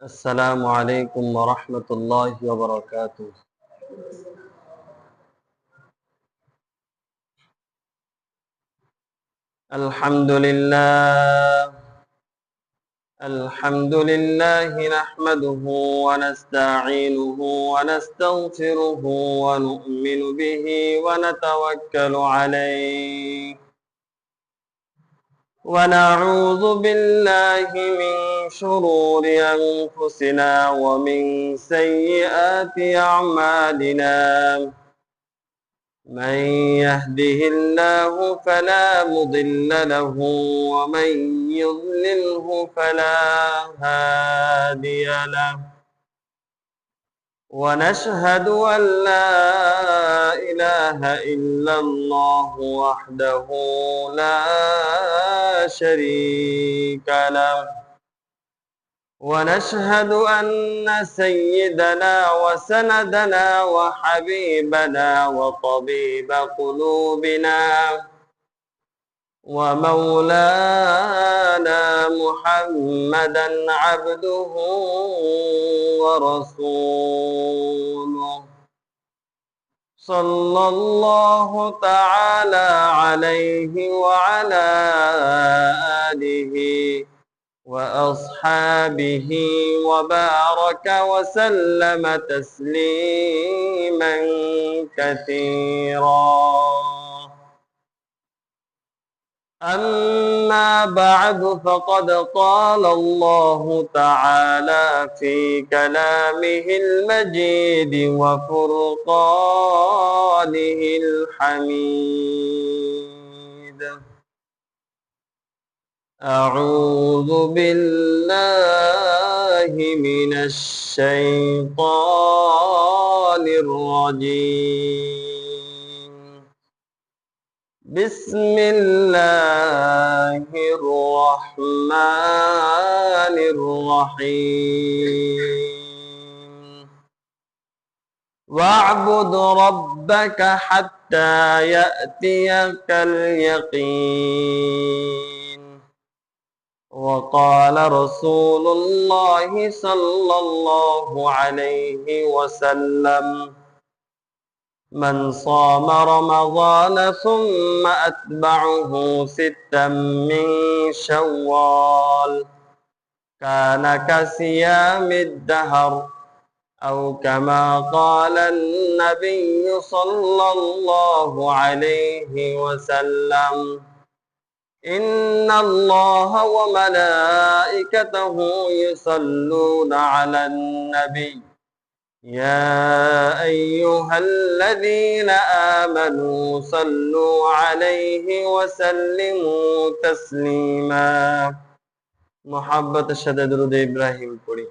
السلام عليكم ورحمة الله وبركاته. الحمد لله الحمد لله نحمده ونستعينه ونستغفره ونؤمن به ونتوكل عليه ونعوذ بالله من شرور أنفسنا ومن سيئات أعمالنا. من يهده الله فلا مضل له ومن يضلله فلا هادي له، ونشهد أن لا إله إلا الله وحده لا شريك له، ونشهد أن سيدنا وسندنا وحبيبنا وطبيب قلوبنا ومولانا محمدا عبده ورسوله صلى الله تعالى عليه وعلى آله وأصحابه وبارك وسلم تسليما كثيرا. أما بعد، فقد قال الله تعالى في كلامه المجيد وفرقانه الحميد: أعوذ بالله من الشيطان الرجيم. بسم الله الرحمن الرحيم. واعبد ربك حتى يأتيك اليقين. وقال رسول الله صلى الله عليه وسلم: من صام رمضان ثم أتبعه ستا من شوال كان كصيام الدهر، أو كما قال النبي صلى الله عليه وسلم: إن الله وملائكته يصلون على النبي يا أيها الذين آمنوا صلوا عليه وسلموا تسليما। محبت الشدد درود إبراهيم পড়ি।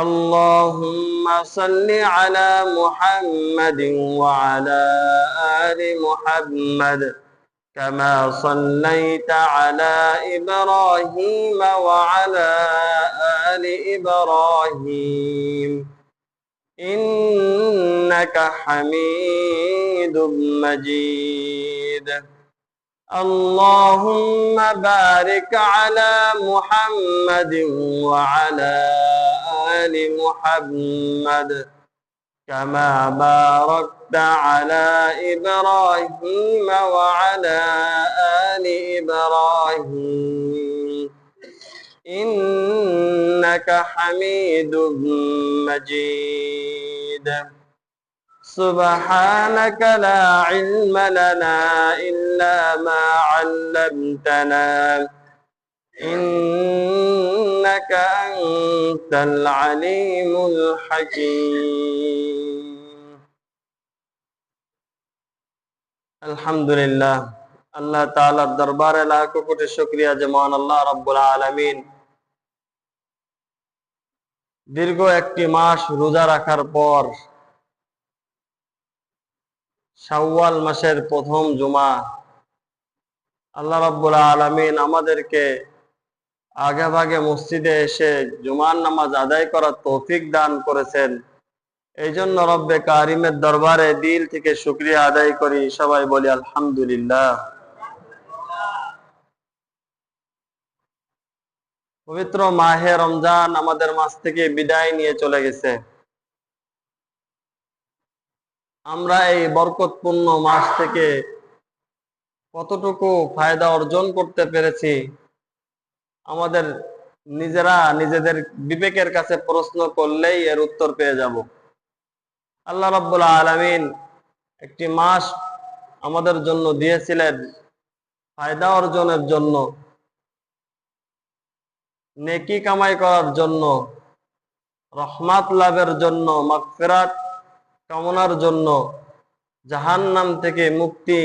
اللهم صل على محمد وعلى آل محمد كما صليت على إبراهيم وعلى آل إبراهيم إنك حميد مجيد. اللهم بارك على محمد وعلى آل محمد كما باركت على إبراهيم وعلى آل إبراهيم إنك حميد مجيد. سبحانك لا علم لنا إلا ما علمتنا إنك أنت العليم الحكيم। আলহামদুলিল্লাহ, আল্লাহ তাআলার দরবারে লাখো কোটি শুকরিয়া যে মহান আল্লাহ রাব্বুল আলামিন দীর্ঘ একটি মাস রোজা রাখার পর শাওয়াল মাসের প্রথম জুমা আল্লাহ রাব্বুল আলামিন আমাদেরকে আগে ভাগে মসজিদে এসে জুমার নামাজ আদায় করার তৌফিক দান করেছেন। এই জন্য রব্বে কারিমের দরবারে দিল থেকে শুকরিয়া আদায় করি। সবাই বলি আলহামদুলিল্লাহ। পবিত্র মাহে রমজান আমাদের মাঝ থেকে বিদায় নিয়ে চলে গেছে। আমরা এই বরকতপূর্ণ মাস থেকে কতটুকু ফায়দা অর্জন করতে পেরেছি, আমাদের নিজেরা নিজেদের বিবেকের কাছে প্রশ্ন করলেই এর উত্তর পেয়ে যাব। আল্লাহ রাব্বুল আলামিন একটি মাস আমাদের জন্য দিয়েছিলেন ফায়দা অর্জনের জন্য, নেকি কামাই করার জন্য, রহমত লাভের জন্য, মাগফিরাত কামনার জন্য, জাহান্নাম থেকে মুক্তি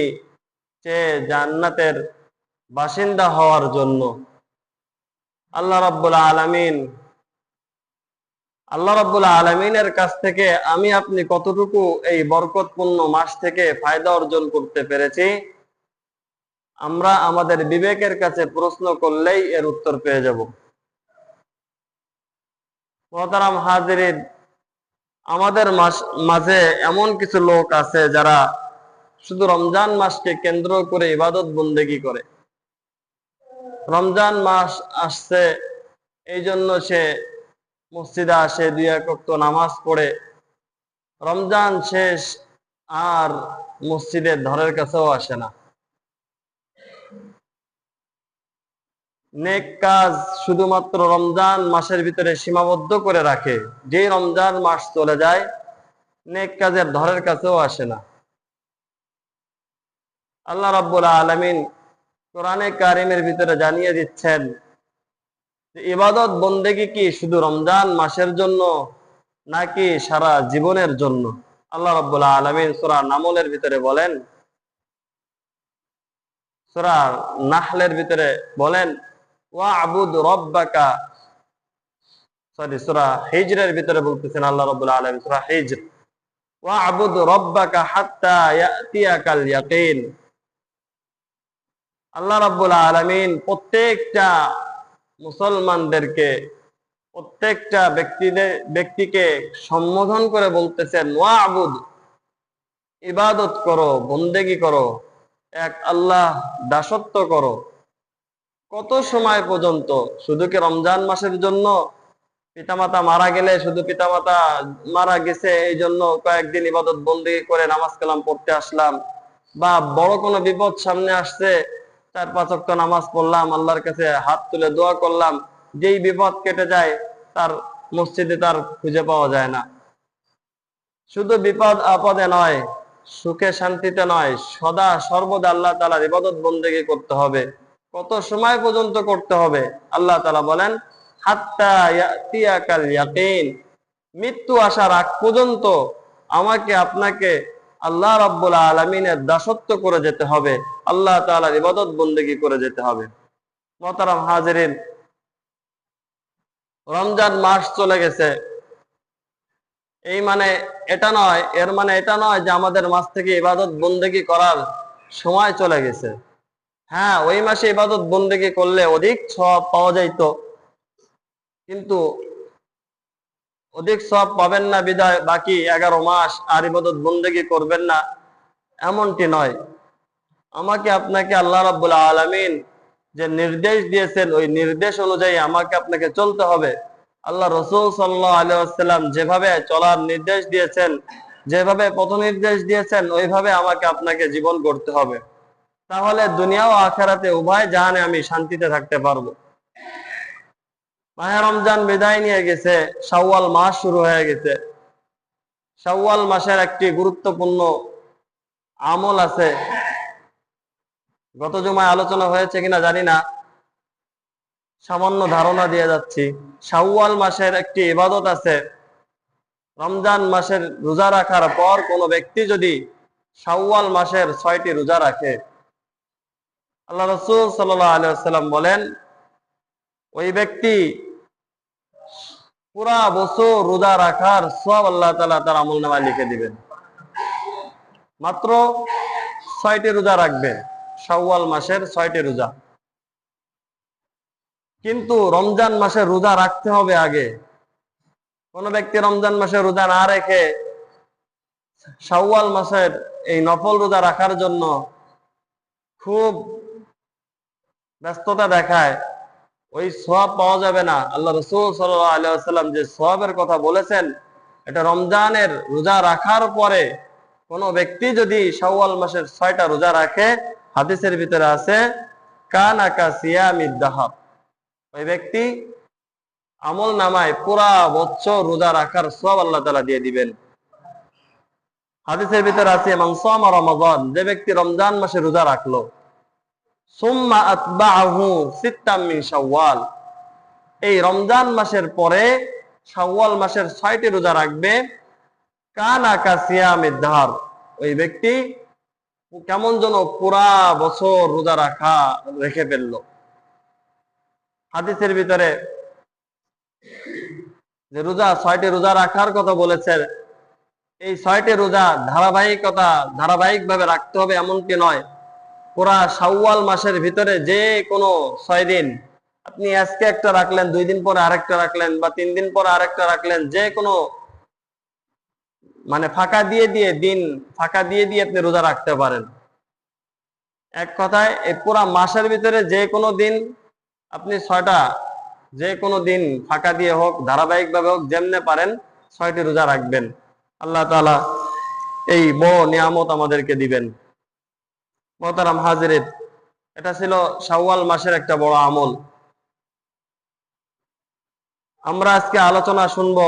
চেয়ে জান্নাতের বাসিন্দা হওয়ার জন্য। আল্লাহ রাব্বুল আলামিনের কাছ থেকে আমি আপনি কতটুকু এই বরকতপূর্ণ মাস থেকে ফায়দা অর্জন করতে পেরেছি, আমরা আমাদের বিবেকের কাছে প্রশ্ন করলেই এর উত্তর পেয়ে যাব। মুহতারাম হাজিরিন, আমাদের মাঝে এমন কিছু লোক আছে যারা শুধু রমজান মাসকে কেন্দ্র করে ইবাদত বন্দেগী করে। রমজান মাস আসছে এই জন্য সে মসজিদে আসে, 2 ওয়াক্ত নামাজ পড়ে। রমজান শেষ আর মসজিদের ধারের কাছেও আসে না। নেক কাজ শুধুমাত্র রমজান মাসের ভিতরে সীমাবদ্ধ করে রাখে। যে রমজান মাস চলে যায়, নেক কাজের ধারের কাছেও আসে না। আল্লাহ রাব্বুল আলামিন কোরআনে কারিমের ভিতরে জানিয়ে দিচ্ছেন যে ইবাদত বন্দেগী কি শুধু রমজান মাসের জন্য নাকি সারা জীবনের জন্য। আল্লাহ রাব্বুল আলামিন সূরা নামলের ভিতরে বলেন, সূরা নাহলের ভিতরে বলেন, ওয়া'বুদ রাব্বাকা, সূরা হিজরের ভিতরে বলতেছেন আল্লাহ রাব্বুল আলামিন, সূরা হিজর, ওয়া'বুদ রাব্বাকা হাত্তা ইয়াতিয়াকাল ইয়াকিন। আল্লাহ রাব্বুল আলামিন প্রত্যেকটা মুসলমানদেরকে, প্রত্যেকটা ব্যক্তিকে সম্বোধন করে বলতেছেন, ওয়া'বুদ, ইবাদত করো, বন্দেগী করো, এক আল্লাহ দাসত্ব করো। কত সময় পর্যন্ত? শুধু কি রমজান মাসের জন্য? পিতামাতা মারা গেলে শুধু পিতামাতা মারা গেছে এই জন্য কয়েকদিন ইবাদত বন্দেগী করে নামাজ কালাম পড়তে আসলাম, বা বড় কোনো বিপদ সামনে আসছে 4-5 ওয়াক্ত নামাজ পড়লাম, আল্লাহর কাছে হাত তুলে দোয়া করলাম, যেই বিপদ কেটে যায় তার মসজিদে তার খুঁজে পাওয়া যায় না। শুধু বিপদ আপদে নয়, সুখে শান্তিতে নয়, সদা সর্বদা আল্লাহ তাআলার ইবাদত বন্দেগী করতে হবে। কত সময় পর্যন্ত করতে হবে? আল্লাহ তাআলা বলেন, হাত্তা ইয়াতিয়াকাল ইয়াকিন, মৃত্যু আসার আগ পর্যন্ত আমাকে আপনাকে আল্লাহ রাব্বুল আলামিনের দাসত্ব করে যেতে হবে, আল্লাহ তাআলার ইবাদত বন্দেগী করে যেতে হবে। মুহতারাম হাজিরিন, রমজান মাস চলে গেছে, এই মানে এটা নয়, এর মানে এটা নয় যে আমাদের মাস থেকে ইবাদত বন্দেগী করার সময় চলে গেছে। হ্যাঁ, ওই মাসে ইবাদত বন্দেগী করলে অধিক সওয়াব পাওয়া যাইতো, কিন্তু অধিক সওয়াব পাবেন না বিধায় বাকি 11 মাস আর ইবাদত বন্দেগী করবেন না, এমনটি নয়। আমাকে আপনাকে আল্লাহ রাব্বুল আলামিন যে নির্দেশ দিয়েছেন, ওই নির্দেশ অনুযায়ী আমাকে আপনাকে চলতে হবে। আল্লাহ রাসূল সাল্লাল্লাহু আলাইহি ওয়াসাল্লাম যেভাবে চলার নির্দেশ দিয়েছেন, যেভাবে পথ নির্দেশ দিয়েছেন, ওইভাবে আমাকে আপনাকে জীবন গড়তে হবে। তাহলে দুনিয়া ও আখিরাতে উভয় জাহানে আমি শান্তিতে থাকতে পারবো। মাহে রমজান বিদায় নিয়ে গেছে, শাওয়াল মাস শুরু হয়ে গেছে। শাওয়াল মাসের একটি গুরুত্বপূর্ণ আমল আছে, গত জুমায় আলোচনা হয়েছে কিনা জানি না, সামান্য ধারণা দিয়ে যাচ্ছি। শাওয়াল মাসের একটি ইবাদত আছে। রমজান মাসের রোজা রাখার পর কোনো ব্যক্তি যদি শাওয়াল মাসের 6টি রোজা রাখে, আল্লাহ রাসূল সাল্লাল্লাহু আলাইহি ওয়াসাল্লাম বলেন, ওই ব্যক্তি পুরা বছর রোজা রাখার সওয়াব আল্লাহ তাআলা তার আমলনামায় লিখে দিবেন। মাত্র 6টি রোজা রাখবে, শাওয়াল মাসের 6টি রোজা। কিন্তু রমজান মাসে রোজা রাখতে হবে আগে। কোন ব্যক্তি রমজান মাসে রোজা না রেখে শাওয়াল মাসের এই নফল রোজা রাখার জন্য খুব ব্যস্ততা দেখায়, ওই সওয়াব পাওয়া যাবে না। আল্লাহ রাসূল সাল্লাল্লাহু আলাইহি ওয়াসাল্লাম যে সওয়াবের কথা বলেছেন, এটা রমজানের রোজা রাখার পরে কোনো ব্যক্তি যদি শাওয়াল মাসের 6টা রোজা রাখে, হাদিসের ভিতরে আছে কানা কা সিয়ামিদ দাহর, ওই ব্যক্তি আমল নামায় পুরা বছর রোজা রাখার সওয়াব আল্লাহ তাআলা দিয়ে দিবেন। হাদিসের ভিতরে আছে মান সামা রমাদান, যে ব্যক্তি রমজান মাসে রোজা রাখলো, সুম্মা আতবাআহু সিত্তাম মিন শাওয়াল, এই রমজান মাসের পরে শাওয়াল মাসের 6টি রোজা রাখবে, কানা কা সিয়ামিদ দাহর, ওই ব্যক্তি কেমন যেন পুরা বছর রোজা রেখে ফেললো। হাদিসের ভিতরে যে রোজা 6টি রোজা রাখার কথা বলেছে, এই 6টি রোজা ধারাবাহিকভাবে রাখতে হবে এমনটি নয়। পুরা শাওয়াল মাসের ভিতরে যে কোনো 6 দিন, আপনি আজকে একটা রাখলেন, 2 দিন পরে আরেকটা রাখলেন, বা 3 দিন পরে আরেকটা রাখলেন, যে কোনো মানে ফাঁকা দিয়ে দিয়ে আপনি রোজা রাখতে পারেন। এক কথায় এই পুরা মাসের ভিতরে যে কোনো দিন আপনি 6টা, যে কোনো দিন ফাঁকা দিয়ে হোক, ধারাবাহিকভাবে হোক, যেমনে পারেন 6টি রোজা রাখবেন। আল্লাহ তাআলা এই বড় নিয়ামত আমাদেরকে দিবেন। মুহতারাম হাজিরিন, এটা ছিল শাওয়াল মাসের একটা বড় আমল। আমরা আজকে আলোচনা শুনব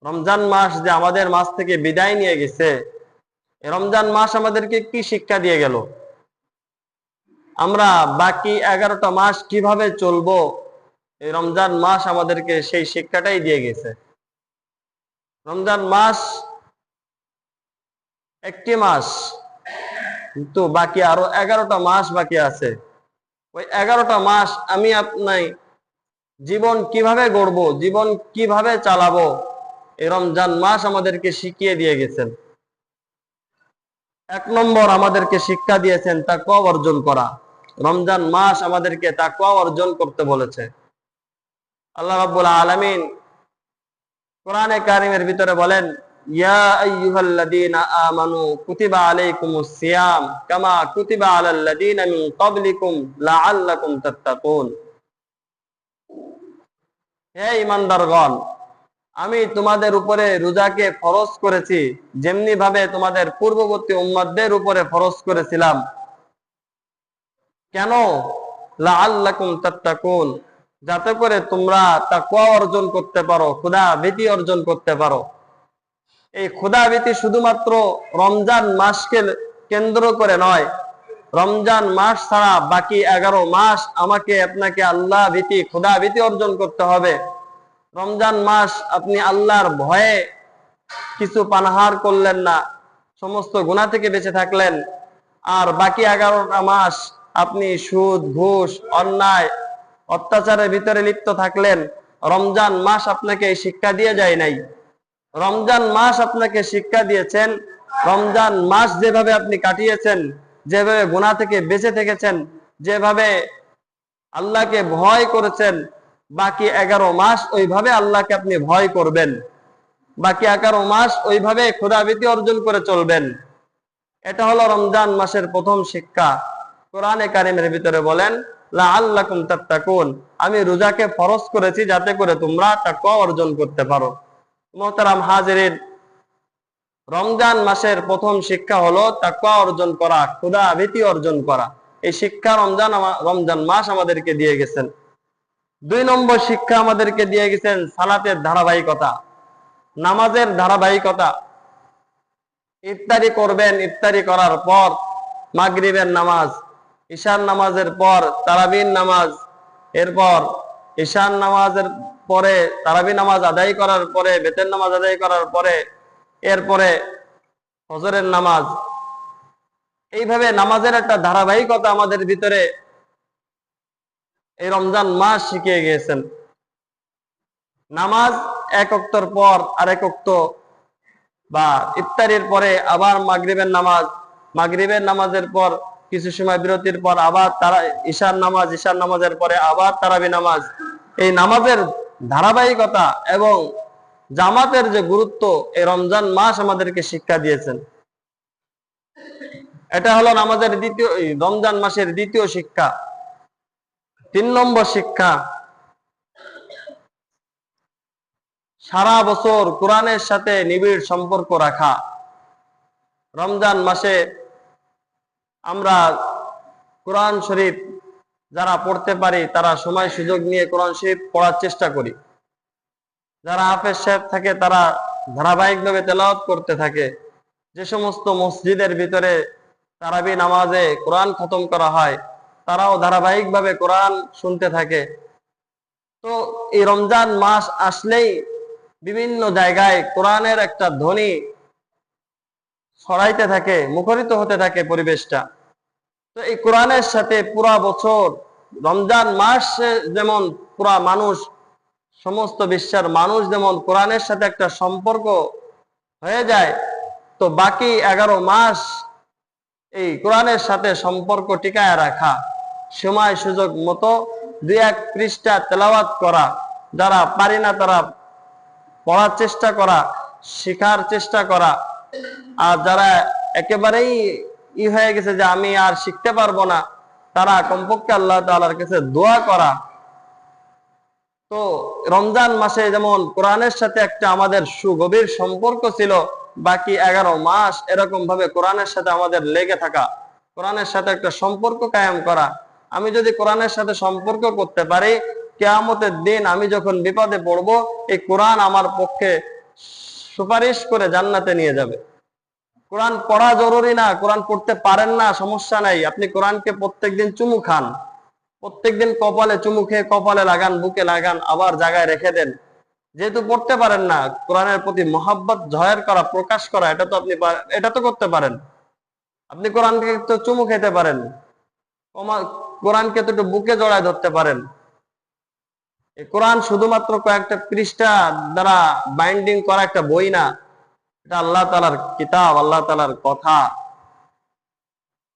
রমজান মাস যে আমাদের মাস থেকে বিদায় নিয়ে গেছে, এই রমজান মাস আমাদেরকে কি শিক্ষা দিয়ে গেল, আমরা বাকি 11টা মাস কিভাবে চলবো, এই রমজান মাস আমাদেরকে সেই শিক্ষাটাই দিয়ে গেছে। রমজান মাস একটি মাস, কিন্তু বাকি আরো 11টা মাস বাকি আছে। ওই 11টা মাস আমি আপনি জীবন কিভাবে গড়বো, জীবন কিভাবে চালাবো, এই রমজান মাস আমাদেরকে শিখিয়ে দিয়ে গেছেন। 1 নম্বর আমাদেরকে শিক্ষা দিয়েছেন তাকওয়া অর্জন করা। রমজান মাস আমাদেরকে তাকওয়া অর্জন করতে বলেছে। আল্লাহ রাব্বুল আলামিন কোরআনে কারিমের ভিতরে বলেন, ইয়া আইয়ুহাল্লাযীনা আমানু কুতিবা আলাইকুমুস সিয়াম কামা কুতিবা আলাল্লাযীনা মিন ক্বাবলিকুম লাআল্লাকুম তাত্তাকুন। হে ঈমানদারগণ, আমি তোমাদের উপরে রোজাকে ফরজ করেছি যেমনি ভাবে তোমাদের পূর্ববর্তী উম্মতদের উপরে ফরজ করেছিলাম। কেন? লাআল্লাকুম তাত্তাকুন, যাতে করে তোমরা তাকওয়া অর্জন করতে পারো, খোদা ভীতি অর্জন করতে পারো। এই খোদা ভীতি শুধুমাত্র রমজান মাসকে কেন্দ্র করে নয়, রমজান মাস ছাড়া বাকি 11 মাস আমাকে আপনাকে আল্লাহ ভীতি, খোদা ভীতি অর্জন করতে হবে। রমজান মাস আপনি আল্লাহর ভয়ে কিছু পানাহার করলেন না, সমস্ত গুনাহ থেকে বেঁচে থাকলেন। আর বাকি 11টা মাস আপনি সুদ, ঘুষ, অন্যায়, অত্যাচারের ভিতরে লিপ্ত থাকলেন। রমজান মাস আপনাকে এই শিক্ষা দিয়ে যায় নাই। রমজান মাস আপনাকে শিক্ষা দিয়েছেন, রমজান মাস যেভাবে আপনি কাটিয়েছেন, যেভাবে গুনাহ থেকে বেঁচে থেকেছেন, যেভাবে আল্লাহকে ভয় করেছেন, বাকি 11 মাস ওইভাবে আল্লাহকে আপনি ভয় করবেন। বাকি 11 মাস ওইভাবে খোদাভীতি অর্জন করে চলবেন। এটা হলো রমজান মাসের প্রথম শিক্ষা। কোরআনে কারিমের ভিতরে বলেন, লাআল্লাকুম তাত্তাকুন, আমি রোজাকে ফরজ করেছি যাতে করে তোমরা তাকওয়া অর্জন করতে পারো। মুহতারাম হাজিরিন, রমজান মাসের প্রথম শিক্ষা হলো তাকওয়া অর্জন করা, খোদাভীতি অর্জন করা। এই শিক্ষা রমজান মাস আমাদেরকে দিয়ে গেছেন। 2 নম্বর শিক্ষা আমাদেরকে দিয়ে গেছেন সালাতের ধারাবাহিকতা, নামাজের ধারাবাহিকতা। ইফতারি করবেন, ইফতারি করার পর মাগরিবের নামাজ, ঈশার নামাজের পর তারাবির নামাজ, এরপর ঈশার নামাজের পরে তারাবি নামাজ আদায় করার পরে, বেতের নামাজ আদায় করার পরে, এরপরে ফজরের নামাজ। এইভাবে নামাজের একটা ধারাবাহিকতা আমাদের ভিতরে এই রমজান মাস শিখিয়ে গিয়েছেন। নামাজ 1 ওয়াক্তর পর আরেক ওয়াক্ত, বা ইফতারির পরে আবার মাগরিবের নামাজ, মাগরিবের নামাজের পর কিছু সময় বিরতির পর আবার ঈশার নামাজ, ঈশার নামাজের পরে আবার তারাবি নামাজ। এই নামাজের ধারাবাহিকতা এবং জামাতের যে গুরুত্ব এই রমজান মাস আমাদেরকে শিক্ষা দিয়েছেন। এটা হলো রমজান মাসের দ্বিতীয় শিক্ষা। 3 নম্বর শিক্ষা, সারা বছর কোরআনের সাথে নিবিড় সম্পর্ক রাখা। রমজান মাসে আমরা কোরআন শরীফ যারা পড়তে পারি তারা সময় সুযোগ নিয়ে কোরআন শরীফ পড়ার চেষ্টা করি। যারা হাফেজ সাহেব থাকে তারা ধারাবাহিকভাবে তেলাওয়াত করতে থাকে। যে সমস্ত মসজিদের ভিতরে তারাবি নামাজে কোরআন খতম করা হয় তারাও ধারাবাহিকভাবে কোরআন শুনতে থাকে। তো এই রমজান মাস আসলেই বিভিন্ন জায়গায় কোরআনের একটা ধ্বনি ছড়াইতে থাকে, মুখরিত হতে থাকে পরিবেশটা। তো এই কোরআনের সাথে পুরা বছর রমজান মাসে যেমন পুরা মানুষ, সমস্ত বিশ্বের মানুষ যেমন কোরআনের সাথে একটা সম্পর্ক হয়ে যায়, তো বাকি 11 মাস এই কোরআনের সাথে সম্পর্ক টিকায় রাখা, সময় সুযোগ মতো 2-1 পৃষ্ঠা তেলাওয়াত করা, যারা পারি না তারা পড়ার চেষ্টা করা, শেখার চেষ্টা করা, আর যারা একেবারেই হয়ে গেছে যে আমি আর শিখতে পারবো না, তারা কমপক্ষে আল্লাহ তাআলার কাছে দোয়া করা। তো রমজান মাসে যেমন কোরআনের সাথে একটা আমাদের সুগভীর সম্পর্ক ছিল, বাকি 11 মাস এরকম ভাবে কোরআনের সাথে আমাদের লেগে থাকা, কোরআনের সাথে একটা সম্পর্ক কায়েম করা। আমি যদি কোরআনের সাথে সম্পর্ক করতে পারি, কিয়ামতের দিন আমি যখন বিপদে পড়ব, এই কোরআন আমার পক্ষে সুপারিশ করে জান্নাতে নিয়ে যাবে। কোরআন পড়া জরুরি না, কোরআন পড়তে পারেন না, সমস্যা নাই, আপনি কোরআনকে প্রত্যেকদিন চুমু খান, প্রত্যেকদিন কপালে চুমু খেয়ে কপালে লাগান, বুকে লাগান, আবার জায়গায় রেখে দেন। যেহেতু পড়তে পারেন না, কোরআনের প্রতি মহাব্বত জয়ের করা, প্রকাশ করা, এটা তো করতে পারেন। আপনি কোরআনকে তো চুমু খেতে পারেন, কোরআনকে তো একটু বুকে জড়ায় ধরতে পারেন। এই কোরআন শুধুমাত্র কয়েকটা পৃষ্ঠা দ্বারা বাইন্ডিং করা একটা বই না, এটা আল্লাহ তাআলার কিতাব, আল্লাহ তাআলার কথা।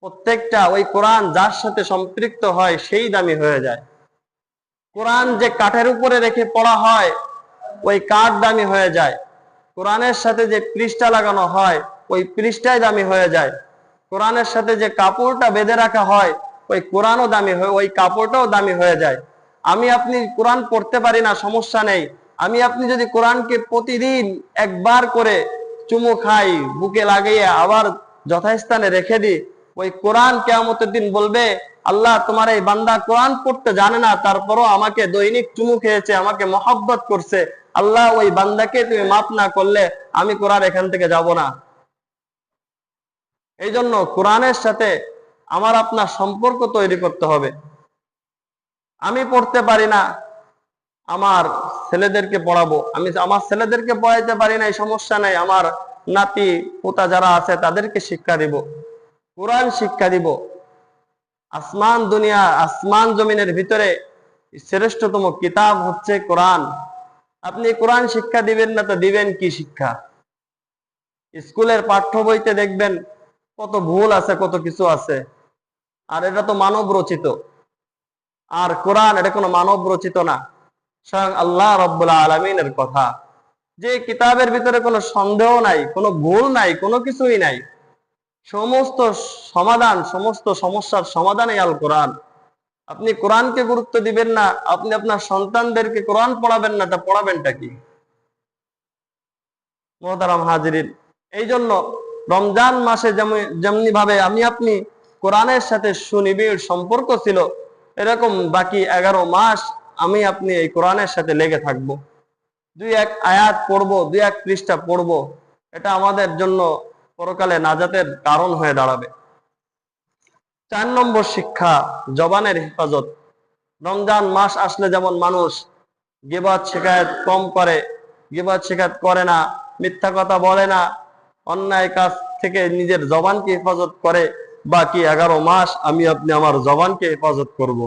প্রত্যেকটা ওই কোরআন যার সাথে সম্পৃক্ত হয় সেই দামি হয়ে যায়। কোরআন যে কাঠের উপরে রেখে পড়া হয় ওই কাঠ দামি হয়ে যায়। কোরআনের সাথে যে পৃষ্ঠা লাগানো হয় ওই পৃষ্ঠাই দামি হয়ে যায়। কোরআনের সাথে যে কাপড়টা বেঁধে রাখা হয় ওই কোরআনও দামি হয়, ওই কাপড়টাও দামি হয়ে যায়। আমি আপনি কোরআন পড়তে পারি না, সমস্যা নেই, আমি আপনি যদি কোরআনকে প্রতিদিন একবার করে চুমু খাই, বুকে লাগিয়ে আবার যথাস্থানে রেখে দিই, ওই কোরআন কিয়ামতের দিন বলবে, আল্লাহ তোমার এই বান্দা কোরআন পড়তে জানে না, তারপরও আমাকে দৈনিক চুমু খেয়েছে, আমাকে মহব্বত করছে, আল্লাহ ওই বান্দাকে তুমি মাফ না করলে আমি কোরআন এখান থেকে যাব না। এই জন্য কোরআনের সাথে আমার আপনার সম্পর্ক তৈরি করতে হবে। আমি পড়তে পারি না, আমার ছেলেদেরকে পড়াবো, আমি আমার ছেলেদেরকে পড়াইতে পারি না, এই সমস্যা নাই, আমার নাতি পোতা যারা আছে তাদেরকে শিক্ষা দিব, কোরআন শিক্ষা দিব। আসমান দুনিয়া, আসমান জমিনের ভিতরে শ্রেষ্ঠতম কিতাব হচ্ছে কোরআন। আপনি কোরআন শিক্ষা দিবেন না তো দিবেন কি শিক্ষা? স্কুলের পাঠ্য বইতে দেখবেন কত ভুল আছে, কত কিছু আছে, আর এটা তো মানব রচিত। আর কোরআন এটা কোনো মানব রচিত না, স্বয়ং আল্লাহ রাব্বুল আলামিনের কথা, যে কিতাবের ভিতরে কোনো সন্দেহ নাই, কোনো ভুল নাই, কোনো কিছুই নাই। সমস্ত সমাধান, সমস্ত সমস্যার সমাধান এই আল কোরআন। আপনি কোরআনকে গুরুত্ব দিবেন না, আপনি আপনার সন্তানদেরকে কোরআন পড়াবেন না, তা পড়াবেনটা কি? মুহতারাম হাজিরিন, এই জন্য রমজান মাসে যেমনি ভাবে আমি আপনি কোরআনের সাথে সুনিবিড় সম্পর্ক ছিল, এরকম বাকি 11 মাস আমি আপনি এই কোরআনের সাথে লেগে থাকবো। 2-1 আয়াত পড়বো, 2-1 পৃষ্ঠা পড়বো, এটা আমাদের জন্য পরকালে নাজাতের কারণ হয়ে দাঁড়াবে। 4 নম্বর শিক্ষা, জবানের হেফাজত। রমজান মাস আসলে যেমন মানুষ গীবত শিকায়ত কম করে, গীবত শিকায়ত করে না, মিথ্যা কথা বলে না, অন্যায় কাজ থেকে নিজের জবানকে হেফাজত করে, বাকি 11 মাস আমি আপনি আমার জবানকে হেফাজত করব।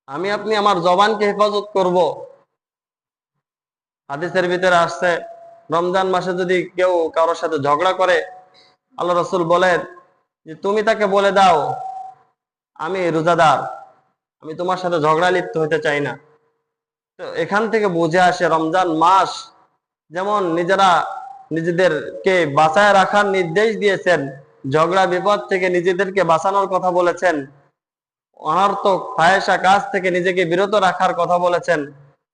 আমি আপনি আমার জবানকে হেফাজত করব। হাদিসের ভিতরে আসছে, রমজান মাসে যদি কেউ কারোর সাথে ঝগড়া করে, আল্লাহ রাসূল বলেন যে তুমি তাকে বলে দাও আমি রোজাদার, আমি তোমার সাথে ঝগড়া লিপ্ত হতে চাই না। তো এখান থেকে বুঝে আসে রমজান মাস যেমন নিজেরা নিজেদেরকে বাঁচায় রাখার নির্দেশ দিয়েছেন, ঝগড়া বিপদ থেকে নিজেদেরকে বাঁচানোর কথা বলেছেন, অনর্থক ফাহেসা কাজ থেকে নিজেকে বিরত রাখার কথা বলেছেন,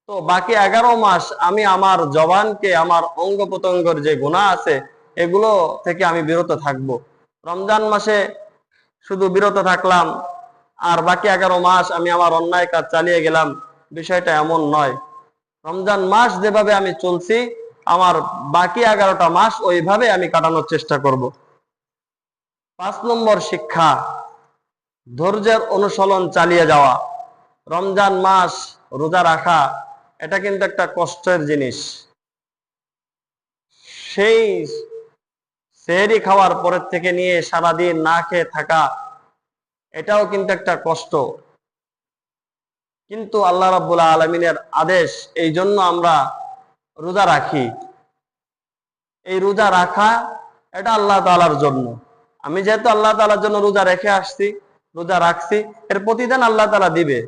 তো বাকি 11 মাস আমি আমার জবানকে, আমার অঙ্গ প্রত্যঙ্গের যে গুনাহ আছে এগুলো থেকে আমি বিরত থাকব। রমজান মাসে শুধু বিরত থাকলাম আর বাকি 11 মাস আমি আমার অন্যায় কাজ চালিয়ে গেলাম, বিষয়টা এমন নয়। রমজান মাস যেভাবে আমি চলছি, আমার বাকি 11টা মাস ওইভাবে আমি কাটানোর চেষ্টা করব। 5 নম্বর শিক্ষা, ধৈর্যের অনুশীলন চালিয়ে যাওয়া। রমজান মাস রোজা রাখা এটা কিন্তু একটা কষ্টের জিনিস। সেই সেহরি খাওয়ার পরের থেকে নিয়ে সারাদিন না খেয়ে থাকা, এটাও কিন্তু একটা কষ্ট। কিন্তু আল্লাহ রাব্বুল আলামিনের আদেশ, এই জন্য আমরা রোজা রাখি। এই রোজা রাখা এটা আল্লাহ তাআলার জন্য। আমি যেহেতু আল্লাহ তাআলার জন্য রোজা রেখে আসছি, রোজা রাখছি, এর প্রতিদান আল্লাহ তাআলা দিবে।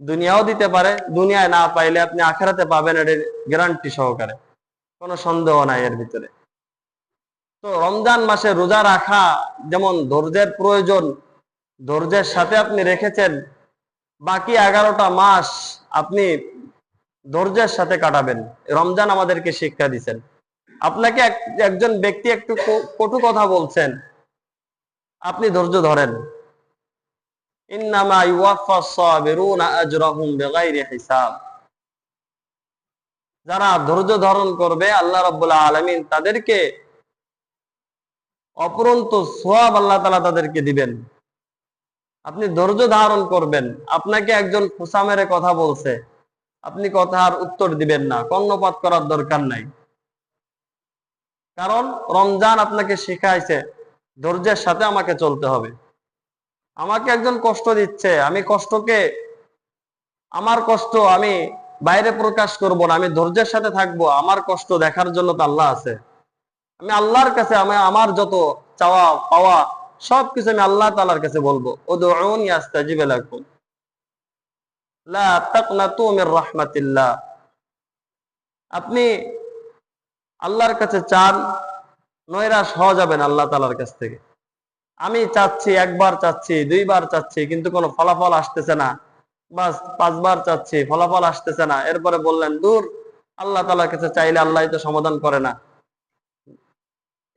দুনিয়াও দিতে পারে, দুনিয়ায় না পাইলে আপনি আখিরাতে পাবেন, এর গ্যারান্টি সহকারে, কোনো সন্দেহ নাই এর ভিতরে। তো রমজান মাসে রোজা রাখা যেমন ধৈর্যের প্রয়োজন, ধৈর্যের সাথে আপনি রেখেছেন, বাকি 11টা মাস আপনি ধৈর্যের সাথে কাটাবেন। রমজান আমাদেরকে শিক্ষা দিচ্ছেন। আপনাকে একজন ব্যক্তি একটু কটু কথা বলছেন, আপনি ধৈর্য ধরেন। ইন্নামা ইউওয়াফাস সাবিরুনা আজরাহুম বিগাইরি হিসাব। যারা ধৈর্য ধারণ করবে আল্লাহ রাব্বুল আলামিন তাদেরকে অপরন্ত সওয়াব আল্লাহ তাআলা তাদেরকে দিবেন। আপনি ধৈর্য ধারণ করবেন। আপনাকে একজন খোঁচা মেরে কথা বলছে, আপনি কথার উত্তর দিবেন না, কর্ণপাত করার দরকার নাই। কারণ রমজান আপনাকে শিখাইছে ধৈর্যের সাথে আমাকে চলতে হবে। আমাকে একজন কষ্ট দিচ্ছে, আমি কষ্টকে, আমার কষ্ট আমি বাইরে প্রকাশ করব না, আমি ধৈর্যের সাথে থাকবো। আমার কষ্ট দেখার জন্য তো আল্লাহ আছে। আমি আল্লাহর কাছে আমি আমার যত চাওয়া পাওয়া সবকিছু আমি আল্লাহ তাআলার কাছে বলবো। উদউনি আস্তাজিব লাকুম, লা তাকনাতু মির রাহমাতিল্লাহ। আপনি আল্লাহর কাছে চান, নৈরাশ হওয়া যাবেন আল্লাহ তাআলার কাছ থেকে। আমি চাচ্ছি, একবার চাচ্ছি, দুইবার চাচ্ছি, কিন্তু কোনো ফলাফল আসতেছে না। বাস 5বার চাচ্ছি, ফলাফল আসতেছে না, এরপরে বললেন দূর, আল্লাহ তাআলার কাছে চাইলে আল্লাহই তো সমাধান করে না।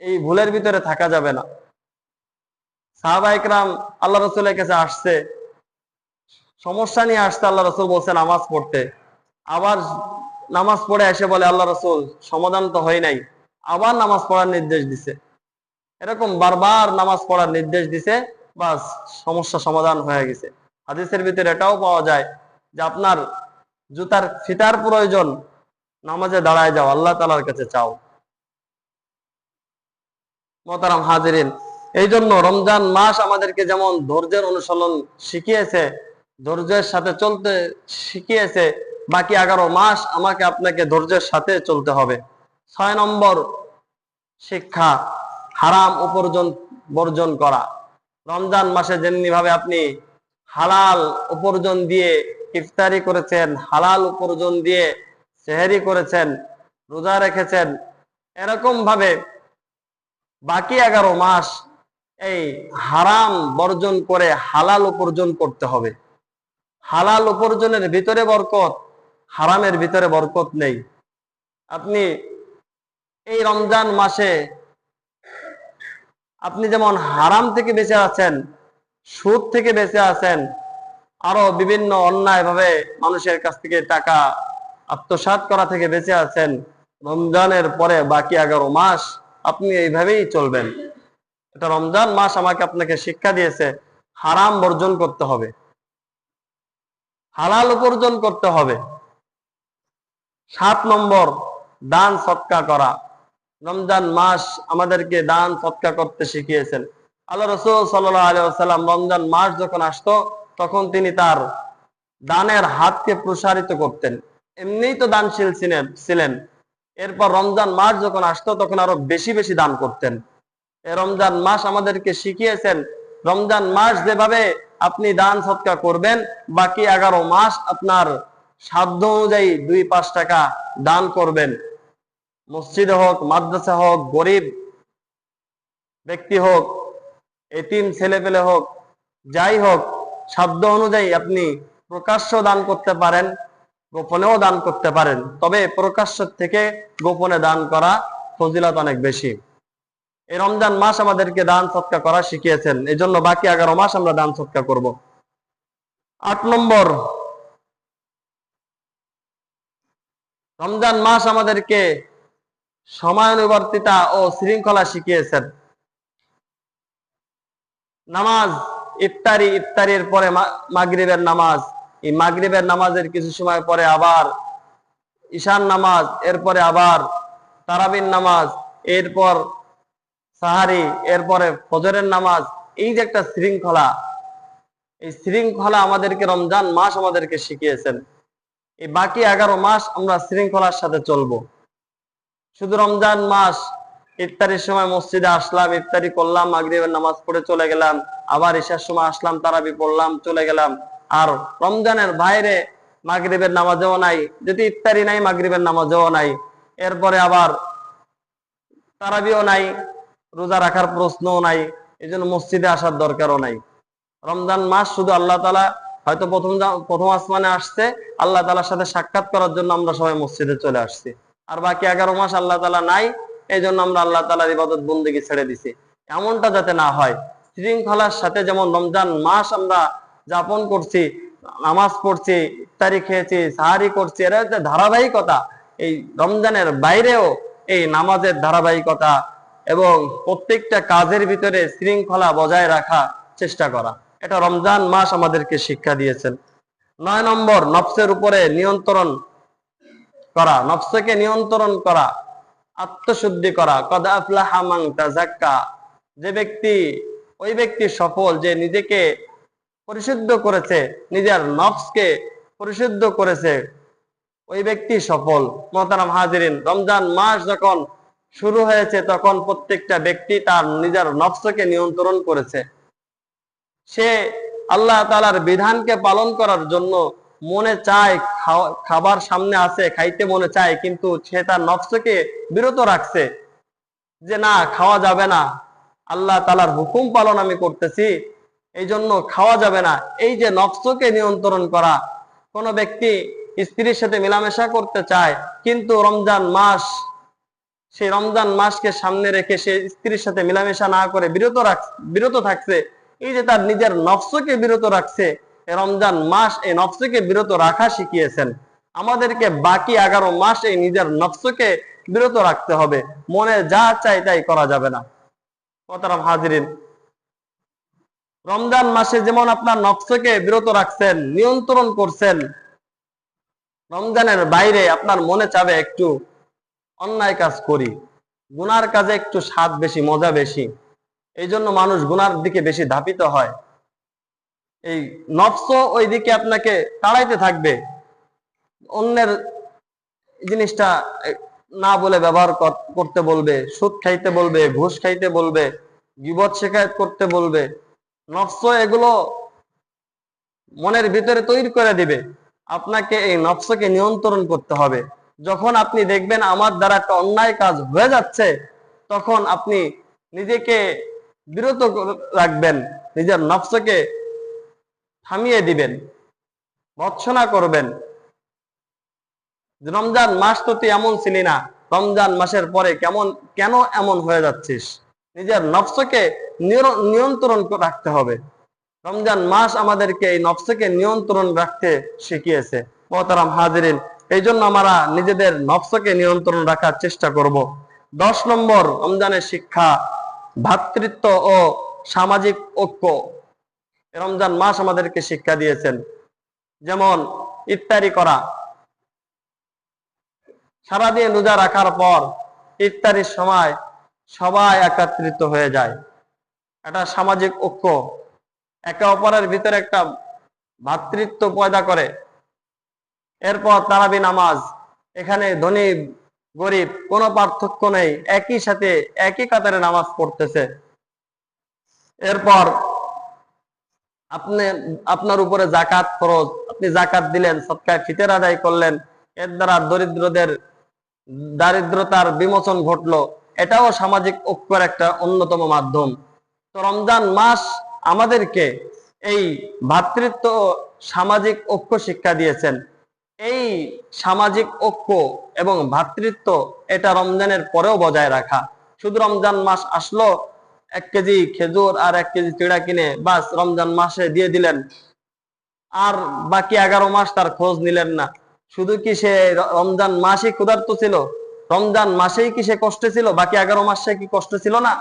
এই ভুলের ভিতরে থাকা যাবে না। সাহাবা ইকরাম আল্লাহ রাসূলের কাছে আসছে, সমস্যা নিয়ে আসছে, আল্লাহ রাসূল বলছেন নামাজ পড়তে। আবার নামাজ পড়ে এসে বলে আল্লাহ রাসূল সমাধান তো হয় নাই, আবার নামাজ পড়ার নির্দেশ দিছে। এরকম বারবার নামাজ পড়ার নির্দেশ দিছে, বাস সমস্যা সমাধান হয়ে গেছে। হাদিসের ভিতরে এটাও পাওয়া যায় যে আপনার জুতার ফিতার প্রয়োজন, নামাজে দাঁড়ায় যাও, আল্লাহ তাআলার কাছে চাও। মোহতারাম হাজিরিন, এই জন্য রমজান মাস আমাদেরকে যেমন ধৈর্যের অনুশীলন শিখিয়েছে, ধৈর্যের সাথে চলতে শিখিয়েছে, বাকি 11 মাস আমাকে আপনাকে ধৈর্যের সাথে চলতে হবে। 6 নম্বর শিক্ষা, হারাম উপার্জন বর্জন করা। রমজান মাসে যেমনি ভাবে আপনি হালাল উপার্জন দিয়ে ইফতারি করেছেন, হালাল উপার্জন দিয়ে সেহরি করেছেন, রোজা রেখেছেন, এরকম ভাবে বাকি 11 মাস এই হারাম বর্জন করে হালাল উপার্জন করতে হবে। হালাল উপার্জনের ভিতরে বরকত, হারামের ভিতরে বরকত নেই। আপনি এই রমজান মাসে আপনি যেমন হারাম থেকে বেঁচে আছেন, সুদ থেকে বেঁচে আছেন, আরো বিভিন্ন অন্যায় ভাবে মানুষের কাছ থেকে টাকা আত্মসাৎ করা থেকে বেঁচে আছেন, রমজানের পরে বাকি 11 মাস আপনি এইভাবেই চলবেন। এটা রমজান মাস আমাকে আপনাকে শিক্ষা দিয়েছে, হারাম বর্জন করতে হবে, হালাল উপার্জন করতে হবে। 7 নম্বর, দান সৎকা করা। রমজান মাস আমাদেরকে দান সৎকা করতে শিখিয়েছেন। আল্লাহ রাসূল সাল্লাল্লাহু আলাইহি ওয়াসাল্লাম রমজান মাস যখন আসতো, তখন তিনি তার দানের হাতকে প্রসারিত করতেন। এমনিই তো দানশীল ছিলেন, এরপর রমজান মাস যখন আসতো তখন আরো বেশি বেশি দান করতেন। এই রমজান মাস আমাদেরকে শিখিয়েছেন, রমজান মাস যেভাবে আপনি দান সৎকা করবেন, বাকি 11 মাস আপনার সাধ্য অনুযায়ী 2-5 টাকা দান করবেন। মসজিদে হোক, মাদ্রাসা হোক, গরিব ব্যক্তি হোক, এতিম ছেলে পেলে হোক, যাই হোক, সাধ্য অনুযায়ী আপনি প্রকাশ্য দান করতে পারেন, গোপনেও দান করতে পারেন, তবে প্রকাশ্য থেকে গোপনে দান করা ফজিলত অনেক বেশি। এই রমজান মাস আমাদেরকে দান সৎকা করা শিখিয়েছেন, এই জন্য বাকি 11 মাস আমরা দান সৎকা করব। 8 নম্বর, রমজান মাস আমাদেরকে সময়ানুবর্তিতা ও শৃঙ্খলা শিখিয়েছেন। নামাজ, ইফতারির পরে মাগরিবের নামাজ, এই মাগরিবের নামাজের কিছু সময় পরে আবার ঈশান নামাজ, এরপরে আবার তারাবির নামাজ, এরপর সাহারি, এরপরে ফজরের নামাজ। এই যে একটা শৃঙ্খলা, এই শৃঙ্খলা আমাদেরকে রমজান মাস আমাদেরকে শিখিয়েছেন। এই বাকি 11 মাস আমরা শৃঙ্খলার সাথে চলবো। শুধু রমজান মাস ইফতারির সময় মসজিদে আসলাম, ইফতারি করলাম, মাগরিবের নামাজ পড়ে চলে গেলাম, আবার ঈশার সময় আসলাম, তারাবি পড়লাম, চলে গেলাম, আর রমজানের বাইরে মাগরিবের নামাজও নাই, যদি ইফতারি নাই মাগরিবের নামাজও নাই, এরপরে আবার তারাবিও নাই, রোজা রাখার প্রশ্নও নাই, এই জন্য মসজিদে আসার দরকারও নাই। রমজান মাস শুধু আল্লাহ তাআলা হয়তো প্রথম আসমানে আসছে, আল্লাহ তাআলার সাথে সাক্ষাৎ করার জন্য আমরা সবাই মসজিদে চলে আসছি, আর বাকি 11 মাস আল্লাহ তাআলা নাই, এই জন্য আমরা আল্লাহ তাআলার ইবাদত বন্দেগী ছেড়ে দিছি। এমনটা যাতে না হয়, শৃঙ্খলার সাথে যেমন রমজান মাস আমরা যাপন করছি, নামাজ পড়ছি, ইফতারি খেয়েছি, সাহারি করছি, এর হচ্ছে ধারাবাহিকতা। এই রমজানের বাইরেও এই নামাজের ধারাবাহিকতা এবং প্রত্যেকটা কাজের ভিতরে শৃঙ্খলা বজায় রাখা চেষ্টা করা, এটা রমজান মাস আমাদেরকে শিক্ষা দিয়েছেন। 9 নম্বর, নফসের উপরে নিয়ন্ত্রণ করা, নফসকে নিয়ন্ত্রণ করা, আত্মশুদ্ধি করা। কদ আফলাহা মান তাযাক্কা, যে ব্যক্তি, ওই ব্যক্তি সফল যে নিজেকে পরিশুদ্ধ করেছে, নিজের নফসকে পরিশুদ্ধ করেছে, ওই ব্যক্তি সফল। মোহতারাম হাজিরিন, রমজান মাস যখন শুরু হয়েছে তখন প্রত্যেকটা ব্যক্তি তার নিজের নফসকে নিয়ন্ত্রণ করেছে। সে আল্লাহ তাআলার বিধানকে পালন করার জন্য মনে চায়, খাবার সামনে আছে, খাইতে মনে চায়, কিন্তু সে তার নফসকে বিরত রাখছে যে না, খাওয়া যাবে না, আল্লাহ তাআলার হুকুম পালন আমি করতেছি, এই জন্য খাওয়া যাবে না। এই যে নফসকে নিয়ন্ত্রণ করা, কোন ব্যক্তি স্ত্রীর সাথে মেলামেশা করতে চায়, কিন্তু রমজান মাস, সেই রমজান মাসকে সামনে রেখে সে স্ত্রীর সাথে মেলামেশা না করে বিরত থাকছে, এই যে তার নিজের নফসকে বিরত রাখছে। রমজান মাস এই নফসকে বিরত রাখা শিখিয়েছেন আমাদেরকে। বাকি 11 মাস এই নিজের নফসকে বিরত রাখতে হবে, মনে যা চাই তাই করা যাবে না। মোহতারাম হাজিরিন, রমজান মাসে যেমন আপনার নফসকে বিরত রাখছেন, নিয়ন্ত্রণ করছেন, রমজানের বাইরে আপনার মনে চাবে একটু অন্যায় কাজ করি, গুনার কাজে একটু স্বাদ বেশি, মজা বেশি, এই জন্য মানুষ গুনার দিকে বেশি ধাপিত হয়। এই নফস ওই দিকে আপনাকে তাড়াইতে থাকবে, অন্যের জিনিসটা না বলে ব্যবহার করতে বলবে, সুদ খাইতে বলবে, ঘুষ খাইতে বলবে, গীবত শিকায়ত করতে বলবে। নফস এগুলো মনের ভিতরে তৈরি করে দিবে। আপনাকে এই নফসকে নিয়ন্ত্রণ করতে হবে। যখন আপনি দেখবেন আমার দ্বারা একটা অন্যায় কাজ হয়ে যাচ্ছে, তখন আপনি নিজেকে বিরত রাখবেন, নিজের নফসকে থামিয়ে দিবেন, ভর্ৎসনা করবেন। রমজান মাস তো তুই এমন ছিলি না, রমজান মাসের পরে কেন এমন হয়ে যাচ্ছিস? নিজের নফসকে নিয়ন্ত্রণ রাখতে হবে। রমজান মাস আমাদেরকে এই নফসকে নিয়ন্ত্রণ রাখতে শিখিয়েছে। মোহতারাম হাজিরিন, এই জন্য আমরা নিজেদের নফসকে নিয়ন্ত্রণ রাখার চেষ্টা করব। 10 নম্বর রমজানের শিক্ষা, ভ্রাতৃত্ব ও সামাজিক ঐক্য। রমজান মাস আমাদেরকে শিক্ষা দিয়েছেন, যেমন ইফতারি করা, সারাদিন রোজা রাখার পর ইফতারির সময় সবাই একত্রিত হয়ে যায়, এটা সামাজিক ঐক্য, একে অপরের ভিতরে একটা ভ্রাতৃত্ব পয়দা করে। এরপর তারাবি নামাজ, এখানে ধনী গরিব কোনো পার্থক্য নেই, একই সাথে একই কাতারে নামাজ পড়তেছে। এরপর আপনার উপরে জাকাত ফরজ, আপনি জাকাত দিলেন, সদকায়ে ফিতর আদায় করলেন, এর দ্বারা দারিদ্রতার বিমোচন ঘটলো, এটাও সামাজিক ঐক্যের একটা অন্যতম মাধ্যম। তো রমজান মাস আমাদেরকে এই ভ্রাতৃত্ব সামাজিক ঐক্য শিক্ষা দিয়েছেন। এই সামাজিক ঐক্য এবং ভ্রাতৃত্ব এটা রমজানের পরেও বজায় রাখা। শুধু রমজান মাস আসলো 1 কেজি খেজুর আর 1 কেজি চিড়া কিনে বাস রমজান মাসে দিয়ে দিলেন, আর বাকি 11 মাস তার খোঁজ নিলেন না। শুধু কি সে রমজান মাসই ক্ষুধার্ত ছিল? রমজান মাসেই কি সে কষ্টে ছিল? বাকি 11 মাস সে কি কষ্ট ছিল না?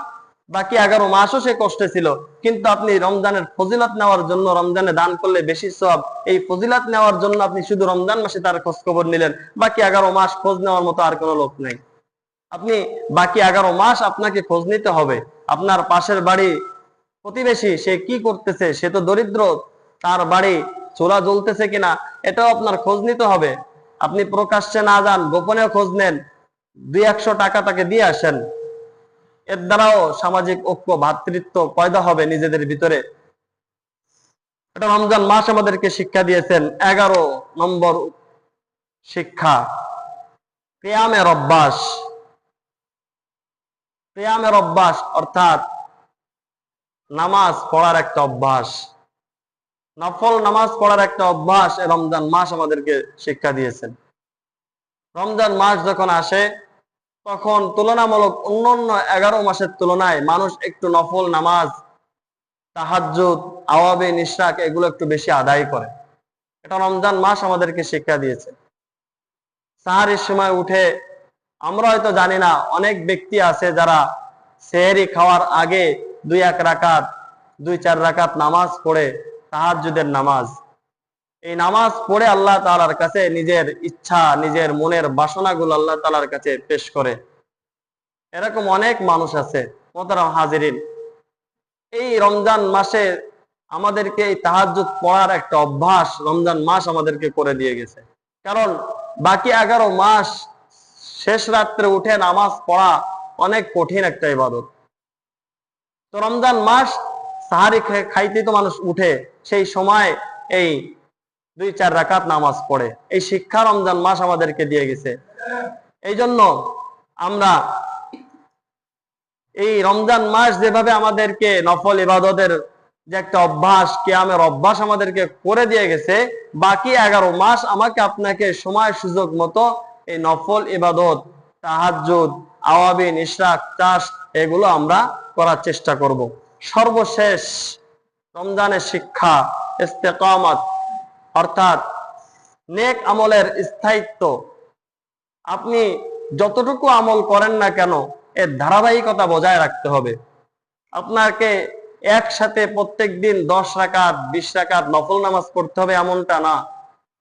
বাকি 11 মাসও সে কষ্টে ছিল। কিন্তু আপনি রমজানের ফজিলত নেওয়ার জন্য, রমজানে দান করলে বেশি সওয়াব, এই ফজিলত নেওয়ার জন্য আপনি শুধু রমজান মাসে তার খোঁজ খবর নিলেন, বাকি 11 মাস খোঁজ নেওয়ার মতো আর কোনো লোক নেই। আপনি বাকি 11 মাস আপনাকে খোঁজ নিতে হবে। আপনার পাশের বাড়ি প্রতিবেশী সে কি করতেছে, সে তো দরিদ্র, তার বাড়ি চুলা জ্বলতেছে কিনা এটাও আপনার খোঁজ নিতে হবে। আপনি প্রকাশ্যে না যান, গোপনে খোঁজ নেন, 200 টাকা তাকে দিয়ে আসেন। এর দ্বারাও সামাজিক ঐক্য ভ্রাতৃত্ব পয়দা হবে নিজেদের ভিতরে। এটা রমজান মাস আমাদেরকে শিক্ষা দিয়েছেন। 11 নম্বর শিক্ষা, কিয়ামের অভ্যাস। কিয়ামের অভ্যাস অর্থাৎ নামাজ পড়ার একটা অভ্যাস, নফল নামাজ পড়ার একটা অভ্যাস রমজান মাস আমাদেরকে শিক্ষা দিয়েছেন। রমজান মাস যখন আসে তখন তুলনামূলক অন্যান্য 11 মাসের তুলনায় মানুষ একটু নফল নামাজ, তাহাজ্জুদ, আওয়াবিন, ইশরাক এগুলো একটু বেশি আদায় করে। এটা রমজান মাস আমাদেরকে শিক্ষা দিয়েছে। সাহারির সময় উঠে, আমরা হয়তো জানি না, অনেক ব্যক্তি আছে যারা সেহরি খাওয়ার আগে 2-1 রাকাত, 2-4 রাকাত নামাজ পড়ে, তাহাজ্জুদের নামাজ। এই নামাজ পড়ে আল্লাহ তাআলার কাছে নিজের ইচ্ছা, নিজের মনের বাসনাগুলো আল্লাহ তাআলার কাছে পেশ করে। এরকম অনেক মানুষ আছে। মোহতারাম হাজিরিন, এই রমজান মাসে আমাদেরকে এই তাহাজ্জুদ পড়ার একটা অভ্যাস রমজান মাস আমাদেরকে করে দিয়ে গেছে। কারণ বাকি 11 মাস শেষ রাত্রে উঠে নামাজ পড়া অনেক কঠিন একটা ইবাদত। তো রমজান মাস সাহারি খাইতে তো মানুষ উঠে, সেই সময় এই 2-4 রাকাত নামাজ পড়ে। এই শিক্ষা রমজান মাস আমাদেরকে দিয়ে গেছে। এই জন্য আমরা এই রমজান মাস যেভাবে আমাদেরকে নফল ইবাদতের যে একটা অভ্যাস, কিয়ামের অভ্যাস আমাদেরকে করে দিয়ে গেছে, বাকি 11 মাস আমাকে আপনাকে সময় সুযোগ মতো এই নফল ইবাদত, তাহাজ্জুদ, আওয়াবিন, ইশরাক, চাষ এগুলো আমরা করার চেষ্টা করব। সর্বশেষ রমজানের শিক্ষা ইস্তেকামত, অর্থাৎ নেক আমলের স্থায়িত্ব। আপনি যতটুকু আমল করেন না কেন এর ধারাবাহিকতা বজায় রাখতে হবে। আপনাকে একসাথে প্রত্যেক দিন 10 রাকাত 20 রাকাত নফল নামাজ পড়তে হবে এমনটা না।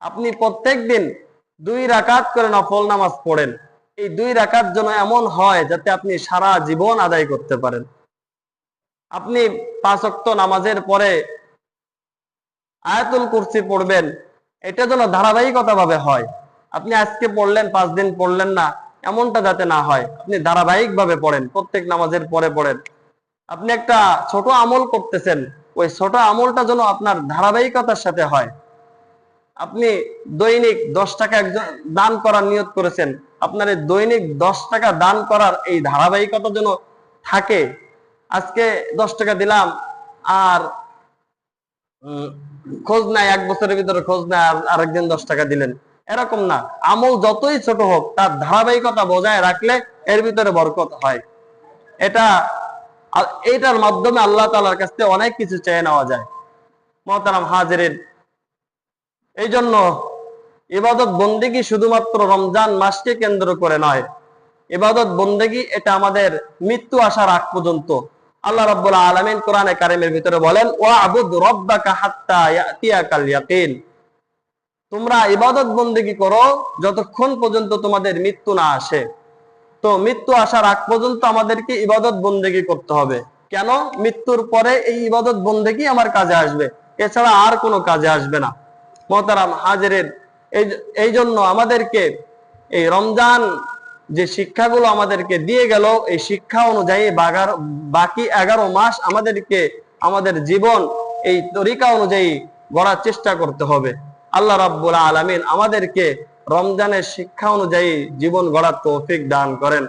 আপনি প্রত্যেক দিন 2 রাকাত করে নফল নামাজ পড়েন। এই 2 রাকাত যেন এমন হয় যাতে আপনি সারা জীবন আদায় করতে পারেন। আপনি 5 ওয়াক্ত নামাজের পরে আয়াতুল কুরসি পড়বেন, এটা যেন ধারাবাহিকতা ভাবে হয়। আপনি আজকে পড়লেন, 5 দিন পড়লেন না, এমনটা যাতে না হয়। আপনি ধারাবাহিক ভাবে পড়েন, প্রত্যেক নামাজের পরে পড়েন। আপনি একটা ছোট আমল করতেছেন, ওই ছোট আমলটা যেন আপনার ধারাবাহিকতার সাথে হয়। আপনি দৈনিক 10 টাকা একজন দান করার নিয়ত করেছেন, আপনার এই দৈনিক 10 টাকা দান করার এই ধারাবাহিকতা যেন থাকে। আজকে 10 টাকা দিলাম আর খোঁজ নাই, 1 বছরের ভিতরে খোঁজ নাই, আর আরেকদিন 10 টাকা দিলেন, এরকম না। আমল যতই ছোট হোক তার ধারাবাহিকতা বজায় রাখলে এর ভিতরে বরকত হয়। এটার মাধ্যমে আল্লাহ তাআলার কাছে অনেক কিছু চেয়ে নেওয়া যায়। মুহতারাম হাজিরিন, এই জন্য ইবাদত বন্দেগী শুধুমাত্র রমজান মাসকে কেন্দ্র করে নয়। ইবাদত বন্দেগী এটা আমাদের মৃত্যু আসার আগ পর্যন্ত। আল্লাহ রাব্বুল আলামিন কোরআনে কারিমের ভিতরে বলেন, ওয়া'বুদ রাব্বাকা হাত্তা ইয়াতিয়াকাল ইয়াকিন। তোমরা ইবাদত বন্দেগী করো যতক্ষণ পর্যন্ত তোমাদের মৃত্যু না আসে। তো মৃত্যু আসার আগ পর্যন্ত আমাদেরকে ইবাদত বন্দেগী করতে হবে। কেন? মৃত্যুর পরে এই ইবাদত বন্দেগী আমার কাজে আসবে, এছাড়া আর কোনো কাজে আসবে না। মুহতারাম হাজিরিন, এই জন্য আমাদেরকে এই রমজান যে শিক্ষাগুলো আমাদেরকে দিয়ে গেল, এই শিক্ষা অনুযায়ী বাকি 11 মাস আমাদেরকে আমাদের জীবন এই তরিকা অনুযায়ী গড়ার চেষ্টা করতে হবে। আল্লাহ রাব্বুল আলামিন আমাদেরকে রমজানের শিক্ষা অনুযায়ী জীবন গড়ার তৌফিক দান করেন।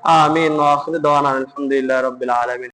আমিন ওয়া আখিরু দাওয়ানা আলহামদুলিল্লাহি রাব্বিল আলামিন।